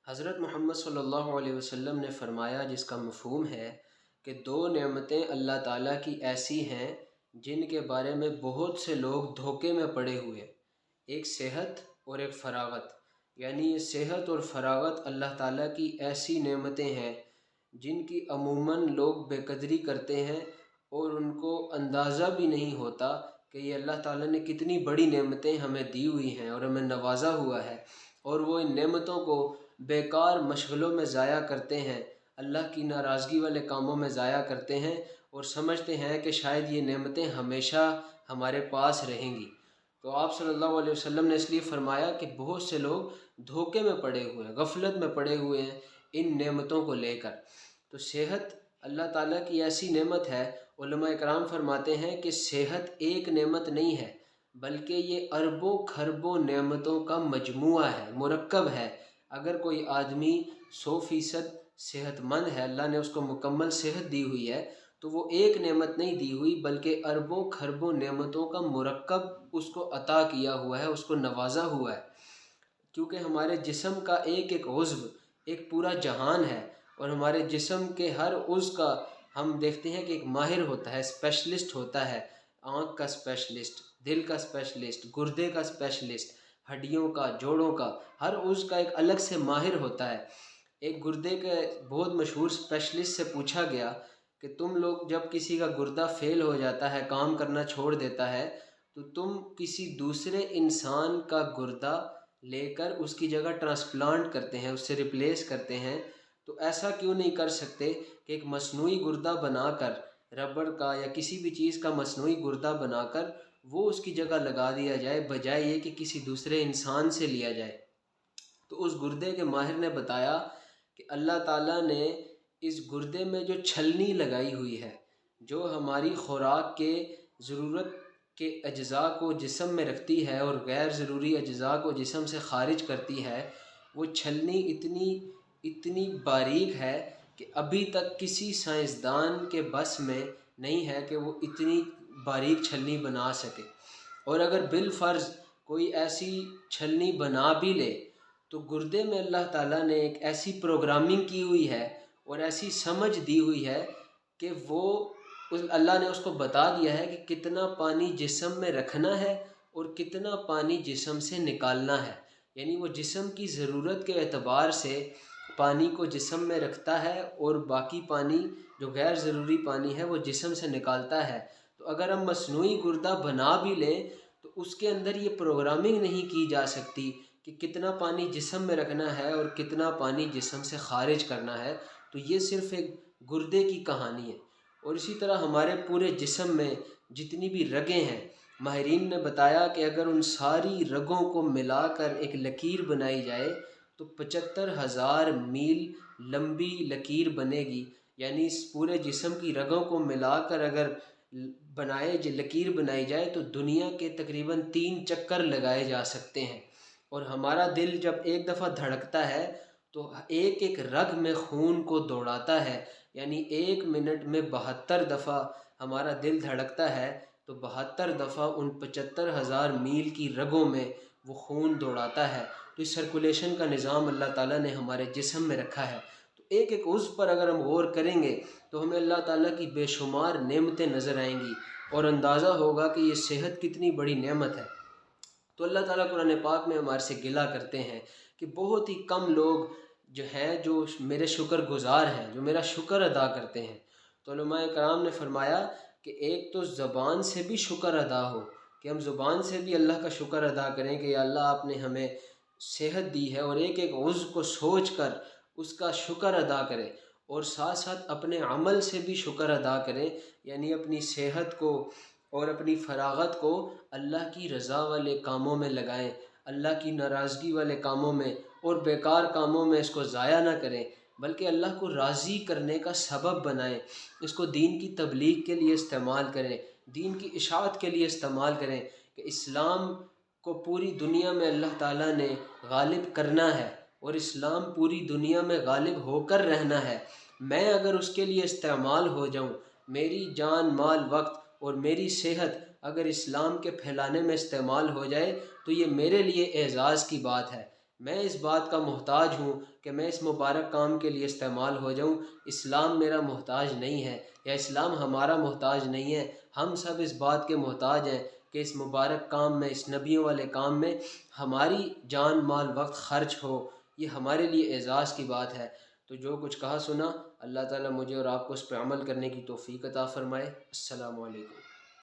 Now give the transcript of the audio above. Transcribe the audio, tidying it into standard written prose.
حضرت محمد صلی اللہ علیہ وسلم نے فرمایا، جس کا مفہوم ہے کہ دو نعمتیں اللہ تعالیٰ کی ایسی ہیں جن کے بارے میں بہت سے لوگ دھوکے میں پڑے ہوئے، ایک صحت اور ایک فراغت۔ یعنی یہ صحت اور فراغت اللہ تعالیٰ کی ایسی نعمتیں ہیں جن کی عموماً لوگ بے قدری کرتے ہیں اور ان کو اندازہ بھی نہیں ہوتا کہ یہ اللہ تعالیٰ نے کتنی بڑی نعمتیں ہمیں دی ہوئی ہیں اور ہمیں نوازا ہوا ہے، اور وہ ان نعمتوں کو بیکار مشغلوں میں ضائع کرتے ہیں، اللہ کی ناراضگی والے کاموں میں ضائع کرتے ہیں اور سمجھتے ہیں کہ شاید یہ نعمتیں ہمیشہ ہمارے پاس رہیں گی۔ تو آپ صلی اللہ علیہ وسلم نے اس لیے فرمایا کہ بہت سے لوگ دھوکے میں پڑے ہوئے ہیں، غفلت میں پڑے ہوئے ہیں ان نعمتوں کو لے کر۔ تو صحت اللہ تعالیٰ کی ایسی نعمت ہے، علماء اکرام فرماتے ہیں کہ صحت ایک نعمت نہیں ہے بلکہ یہ اربوں کھربوں نعمتوں کا مجموعہ ہے، مرکب ہے۔ اگر کوئی آدمی 100% صحت مند ہے، اللہ نے اس کو مکمل صحت دی ہوئی ہے، تو وہ ایک نعمت نہیں دی ہوئی بلکہ اربوں کھربوں نعمتوں کا مرکب اس کو عطا کیا ہوا ہے، اس کو نوازا ہوا ہے۔ کیونکہ ہمارے جسم کا ایک ایک عضو ایک پورا جہان ہے، اور ہمارے جسم کے ہر عضو کا ہم دیکھتے ہیں کہ ایک ماہر ہوتا ہے، اسپیشلسٹ ہوتا ہے۔ آنکھ کا اسپیشلسٹ، دل کا اسپیشلسٹ، گردے کا اسپیشلسٹ، ہڈیوں کا، جوڑوں کا، ہر عضو کا ایک الگ سے ماہر ہوتا ہے۔ ایک گردے کے بہت مشہور اسپیشلسٹ سے پوچھا گیا کہ تم لوگ جب کسی کا گردہ فیل ہو جاتا ہے، کام کرنا چھوڑ دیتا ہے، تو تم کسی دوسرے انسان کا گردہ لے کر اس کی جگہ ٹرانسپلانٹ کرتے ہیں، اس سے ریپلیس کرتے ہیں، تو ایسا کیوں نہیں کر سکتے کہ ایک مصنوعی گردہ بنا کر، ربڑ کا یا کسی بھی چیز کا مصنوعی گردہ بنا کر وہ اس کی جگہ لگا دیا جائے، بجائے یہ کہ کسی دوسرے انسان سے لیا جائے۔ تو اس گردے کے ماہر نے بتایا کہ اللہ تعالیٰ نے اس گردے میں جو چھلنی لگائی ہوئی ہے، جو ہماری خوراک کے ضرورت کے اجزاء کو جسم میں رکھتی ہے اور غیر ضروری اجزاء کو جسم سے خارج کرتی ہے، وہ چھلنی اتنی باریک ہے کہ ابھی تک کسی سائنسدان کے بس میں نہیں ہے کہ وہ اتنی باریک چھلنی بنا سکے۔ اور اگر بالفرض کوئی ایسی چھلنی بنا بھی لے تو گردے میں اللہ تعالیٰ نے ایک ایسی پروگرامنگ کی ہوئی ہے اور ایسی سمجھ دی ہوئی ہے کہ وہ اللہ نے اس کو بتا دیا ہے کہ کتنا پانی جسم میں رکھنا ہے اور کتنا پانی جسم سے نکالنا ہے۔ یعنی وہ جسم کی ضرورت کے اعتبار سے پانی کو جسم میں رکھتا ہے اور باقی پانی جو غیر ضروری پانی ہے وہ جسم سے نکالتا ہے۔ تو اگر ہم مصنوعی گردہ بنا بھی لیں تو اس کے اندر یہ پروگرامنگ نہیں کی جا سکتی کہ کتنا پانی جسم میں رکھنا ہے اور کتنا پانی جسم سے خارج کرنا ہے۔ تو یہ صرف ایک گردے کی کہانی ہے۔ اور اسی طرح ہمارے پورے جسم میں جتنی بھی رگیں ہیں، ماہرین نے بتایا کہ اگر ان ساری رگوں کو ملا کر ایک لکیر بنائی جائے تو 75,000 میل لمبی لکیر بنے گی۔ یعنی اس پورے جسم کی رگوں کو ملا کر اگر لکیر بنائی جائے تو دنیا کے تقریباً 3 چکر لگائے جا سکتے ہیں۔ اور ہمارا دل جب ایک دفعہ دھڑکتا ہے تو ایک ایک رگ میں خون کو دوڑاتا ہے، یعنی 1 منٹ میں 72 دفعہ ہمارا دل دھڑکتا ہے، تو 72 دفعہ ان 75,000 میل کی رگوں میں وہ خون دوڑاتا ہے۔ تو اس سرکولیشن کا نظام اللہ تعالیٰ نے ہمارے جسم میں رکھا ہے۔ تو ایک ایک عضو پر اگر ہم غور کریں گے تو ہمیں اللہ تعالیٰ کی بے شمار نعمتیں نظر آئیں گی اور اندازہ ہوگا کہ یہ صحت کتنی بڑی نعمت ہے۔ تو اللہ تعالیٰ قرآن پاک میں ہمارے سے گلہ کرتے ہیں کہ بہت ہی کم لوگ جو ہیں جو میرے شکر گزار ہیں، جو میرا شکر ادا کرتے ہیں۔ تو علماء کرام نے فرمایا کہ ایک تو زبان سے بھی شکر ادا ہو، کہ ہم زبان سے بھی اللہ کا شکر ادا کریں کہ یا اللہ آپ نے ہمیں صحت دی ہے، اور ایک ایک عضو کو سوچ کر اس کا شکر ادا کریں، اور ساتھ ساتھ اپنے عمل سے بھی شکر ادا کریں، یعنی اپنی صحت کو اور اپنی فراغت کو اللہ کی رضا والے کاموں میں لگائیں، اللہ کی ناراضگی والے کاموں میں اور بیکار کاموں میں اس کو ضائع نہ کریں، بلکہ اللہ کو راضی کرنے کا سبب بنائیں، اس کو دین کی تبلیغ کے لیے استعمال کریں، دین کی اشاعت کے لیے استعمال کریں کہ اسلام کو پوری دنیا میں اللہ تعالیٰ نے غالب کرنا ہے اور اسلام پوری دنیا میں غالب ہو کر رہنا ہے۔ میں اگر اس کے لیے استعمال ہو جاؤں، میری جان مال وقت اور میری صحت اگر اسلام کے پھیلانے میں استعمال ہو جائے تو یہ میرے لیے اعزاز کی بات ہے۔ میں اس بات کا محتاج ہوں کہ میں اس مبارک کام کے لیے استعمال ہو جاؤں۔ اسلام میرا محتاج نہیں ہے، یا اسلام ہمارا محتاج نہیں ہے۔ ہم سب اس بات کے محتاج ہیں کہ اس مبارک کام میں، اس نبیوں والے کام میں ہماری جان مال وقت خرچ ہو۔ یہ ہمارے لیے اعزاز کی بات ہے۔ تو جو کچھ کہا سنا، اللہ تعالیٰ مجھے اور آپ کو اس پہ عمل کرنے کی توفیق عطا فرمائے۔ السلام علیکم۔